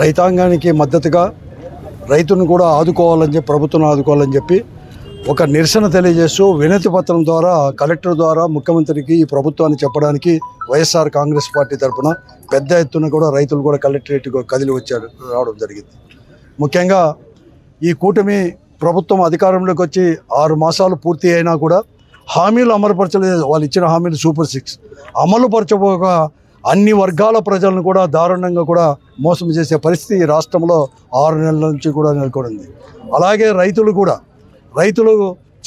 రైతాంగానికి మద్దతుగా రైతును కూడా ఆదుకోవాలని చెప్పి ప్రభుత్వం ఆదుకోవాలని చెప్పి ఒక నిరసన తెలియజేస్తూ వినతి పత్రం ద్వారా కలెక్టర్ ద్వారా ముఖ్యమంత్రికి ఈ ప్రభుత్వాన్ని చెప్పడానికి వైఎస్ఆర్ కాంగ్రెస్ పార్టీ తరఫున పెద్ద ఎత్తున కూడా రైతులు కూడా కలెక్టరేట్కి కదిలి రావడం జరిగింది. ముఖ్యంగా ఈ కూటమి ప్రభుత్వం అధికారంలోకి వచ్చి 6 మాసాలు పూర్తి అయినా కూడా హామీలు అమలుపరచలేదు. వాళ్ళు ఇచ్చిన హామీలు సూపర్ 6 అమలు పరచబోక అన్ని వర్గాల ప్రజలను కూడా దారుణంగా కూడా మోసం చేసే పరిస్థితి ఈ రాష్ట్రంలో 6 నెలల నుంచి కూడా నెలకొంది. అలాగే రైతులు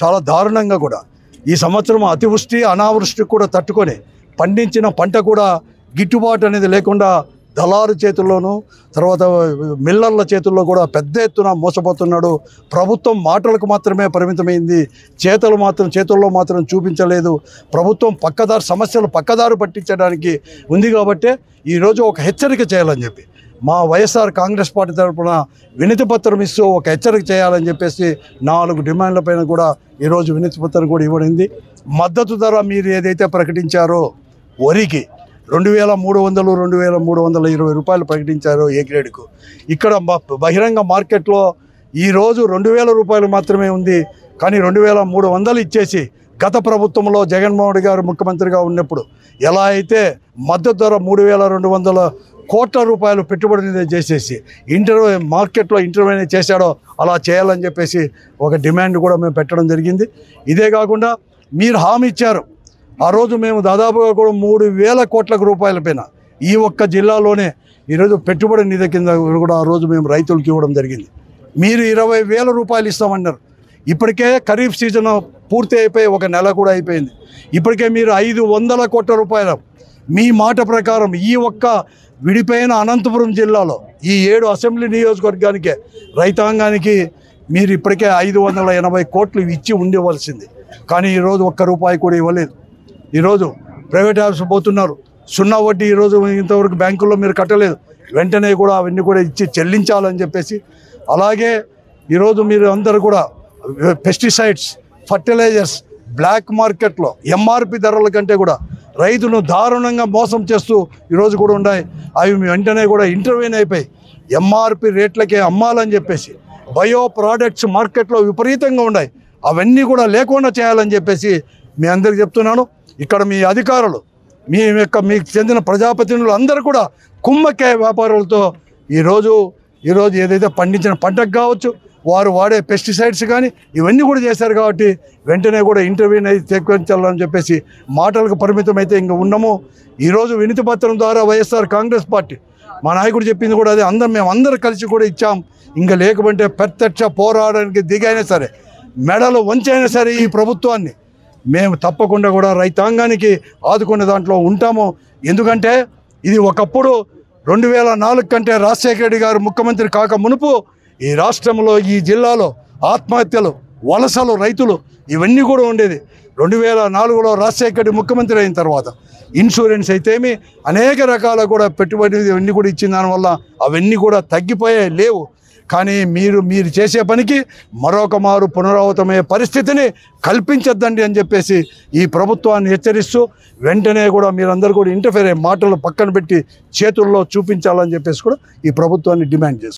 చాలా దారుణంగా కూడా ఈ సంవత్సరం అతివృష్టి అనావృష్టి కూడా తట్టుకొని పండించిన పంట కూడా గిట్టుబాటు అనేది లేకుండా దళారు చేతుల్లోనూ తర్వాత మిల్లర్ల చేతుల్లో కూడా పెద్ద ఎత్తున మోసపోతున్నాడు. ప్రభుత్వం మాటలకు మాత్రమే పరిమితమైంది, చేతుల్లో మాత్రం చూపించలేదు. ప్రభుత్వం సమస్యలు పక్కదారు పట్టించడానికి ఉంది. కాబట్టి ఈరోజు ఒక హెచ్చరిక చేయాలని చెప్పి మా వైఎస్ఆర్ కాంగ్రెస్ పార్టీ తరఫున వినతి పత్రం ఇస్తూ ఒక హెచ్చరిక చేయాలని చెప్పేసి 4 డిమాండ్ల పైన కూడా ఈరోజు వినతి పత్రం కూడా ఇవ్వడింది. మద్దతు ధర మీరు ఏదైతే ప్రకటించారో వరికి 2300 2320 రూపాయలు ప్రకటించారు ఏ గ్రేడ్కు. ఇక్కడ బహిరంగ మార్కెట్లో ఈరోజు 2000 రూపాయలు మాత్రమే ఉంది. కానీ 2300 ఇచ్చేసి గత ప్రభుత్వంలో జగన్మోహన్ రెడ్డి గారు ముఖ్యమంత్రిగా ఉన్నప్పుడు ఎలా అయితే మద్దతు ధర 3200 కోట్ల రూపాయలు పెట్టుబడి చేసేసి మార్కెట్లో ఇంటర్వ్యూ చేశాడో అలా చేయాలని చెప్పేసి ఒక డిమాండ్ కూడా మేము పెట్టడం జరిగింది. ఇదే కాకుండా మీరు హామీ ఇచ్చారు. ఆ రోజు మేము దాదాపుగా కూడా 3000 కోట్ల రూపాయల పైన ఈ ఒక్క జిల్లాలోనే ఈరోజు పెట్టుబడి నిధి కింద కూడా ఆ రోజు మేము రైతులకు ఇవ్వడం జరిగింది. మీరు 20,000 రూపాయలు ఇస్తామన్నారు. ఇప్పటికే ఖరీఫ్ సీజన్ పూర్తి అయిపోయి 1 నెల కూడా అయిపోయింది. ఇప్పటికే మీరు 500 కోట్ల రూపాయలు మీ మాట ప్రకారం ఈ ఒక్క విడిపోయిన అనంతపురం జిల్లాలో ఈ 7 అసెంబ్లీ నియోజకవర్గానికే రైతాంగానికి మీరు ఇప్పటికే 580 కోట్లు ఇచ్చి ఉండవలసింది. కానీ ఈరోజు 1 రూపాయి కూడా ఇవ్వలేదు. ఈరోజు ప్రైవేట్ ఆఫీస్ పోతున్నారు. 0 వడ్డీ ఈరోజు ఇంతవరకు బ్యాంకుల్లో మీరు కట్టలేదు. వెంటనే కూడా అవన్నీ కూడా ఇచ్చి చెల్లించాలని చెప్పేసి, అలాగే ఈరోజు మీరు అందరూ కూడా పెస్టిసైడ్స్ ఫర్టిలైజర్స్ బ్లాక్ మార్కెట్లో ఎంఆర్పి ధరల కంటే కూడా రైతును దారుణంగా మోసం చేస్తూ ఈరోజు కూడా ఉన్నాయి. అవి వెంటనే కూడా ఇంటర్వ్యూ అయిపోయి ఎంఆర్పి రేట్లకే అమ్మాలని చెప్పేసి బయో ప్రోడక్ట్స్ మార్కెట్లో విపరీతంగా ఉన్నాయి. అవన్నీ కూడా లేకుండా చేయాలని చెప్పేసి మీ అందరికి చెప్తున్నాను. ఇక్కడ మీ అధికారులు మీకు చెందిన ప్రజాప్రతినిధులు అందరూ కూడా కుమ్మక్కాయ వ్యాపారులతో ఈరోజు ఏదైతే పండించిన పంటకు కావచ్చు, వారు వాడే పెస్టిసైడ్స్ కానీ ఇవన్నీ కూడా చేశారు. కాబట్టి వెంటనే కూడా ఇంటర్వ్యూ అయితే చేకూర్చాలని చెప్పేసి మాటలకు పరిమితం అయితే ఇంకా ఉన్నాము. ఈరోజు వినతి పత్రం ద్వారా వైఎస్ఆర్ కాంగ్రెస్ పార్టీ మా నాయకుడు చెప్పింది కూడా అదే. మేమందరం కలిసి కూడా ఇచ్చాం. ఇంకా లేకపోతే ప్రత్యక్ష పోరాడడానికి దిగైనా సరే, మెడలు వంచైనా సరే ఈ ప్రభుత్వాన్ని మేము తప్పకుండా కూడా రైతాంగానికి ఆదుకునే దాంట్లో ఉంటాము. ఎందుకంటే ఇది ఒకప్పుడు 2004 కంటే రాజశేఖర రెడ్డి గారు ముఖ్యమంత్రి కాక మునుపు ఈ రాష్ట్రంలో ఈ జిల్లాలో ఆత్మహత్యలు, వలసలు, రైతులు ఇవన్నీ కూడా ఉండేది. 2004లో రాజశేఖర రెడ్డి ముఖ్యమంత్రి అయిన తర్వాత ఇన్సూరెన్స్ అయితేమి అనేక రకాల కూడా పెట్టుబడి ఇవన్నీ కూడా ఇచ్చిన దానివల్ల అవన్నీ కూడా తగ్గిపోయాయి, లేవు. కానీ మీరు చేసే పనికి మరొక మారు పునరావృతమయ్యే పరిస్థితిని కల్పించద్దండి అని చెప్పేసి ఈ ప్రభుత్వాన్ని హెచ్చరిస్తూ వెంటనే కూడా మీరందరూ కూడా ఇంటర్ఫేర్ అయ్యే మాటలు పక్కన పెట్టి చేతుల్లో చూపించాలని చెప్పేసి కూడా ఈ ప్రభుత్వాన్ని డిమాండ్ చేస్తారు.